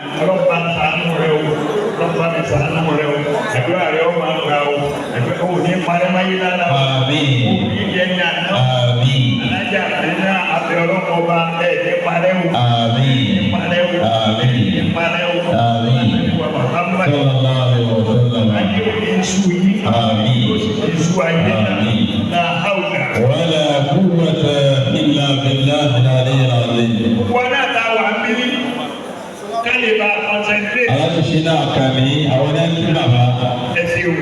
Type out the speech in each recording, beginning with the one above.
ọlọ́pàá ṣàánú rẹ o ọlọ́pàá mi ṣàánú rẹ o àdúrà rẹ ó máa gbà o àdúrà ó ní parẹ́máyé lára o òbí jẹ ní àná alájà àdínà àbẹ ọlọ́mọba ẹ̀ ní parẹ́ o ní parẹ́ o ní parẹ́ o àdúrà bàbá ayé òní nsú yìí yóò sì fi nsú ayé náà hàwùdà. wala quwwata illa billahi al-aliyyil azim. wọn náà ta wà bí kálí bá concentrate. aláṣẹ náà kà mí àwọn náà ń bàbá. ẹ ṣeun.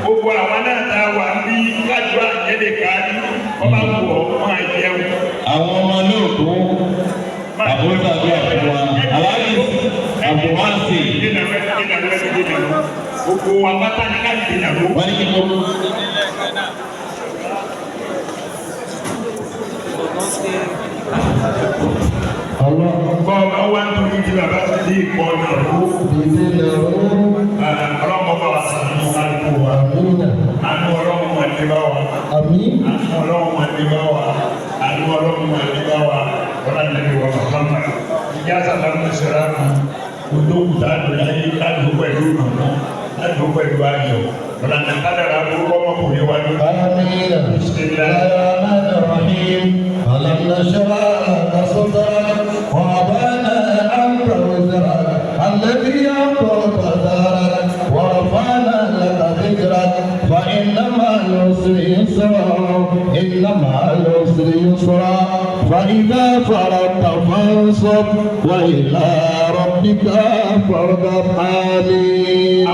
gbogbo àwọn náà ta wà bí kájú àjẹlẹ káàdì ọba wù ọ máa jẹun. àwọn ọmọ náà kú àbúrò tàbí àbúrò aláàjì àbúrò gbogbo wa pátá ní káàdì ìdìnnàwó. wọ́n ní kí n kó. Bọ́ ọwọ́ nítorí tí bàbá ti di ìkọ́ ìnáwó. Ọlọ́mọ bá wa sànú àdúgbò wa. Àánú ọlọ́mọ máa dé bá wa. Àánú ọlọ́mọ máa dé bá wa. Àánú ọlọ́mọ máa dé bá wa. Wọ́n á lè wọ bàbá. Ìjà sábà ń sọ̀rọ̀ àná. Olóògùn tá a lò láyé láti pẹ̀lú ìrànwọ́. Láti pẹ̀lú ayọ̀. Wọ́n á lè kádàrá burúkú ọmọkùnrin wa ní. ألم نشرح لك صدرك ووضعنا عنك وزرك الذي أنقض ظهرك ورفعنا لك ذكرك فإن مع العسر يسرا إن مع العسر يسرا فإذا فرغت فانصب وإلى ربك فارغب. آمين.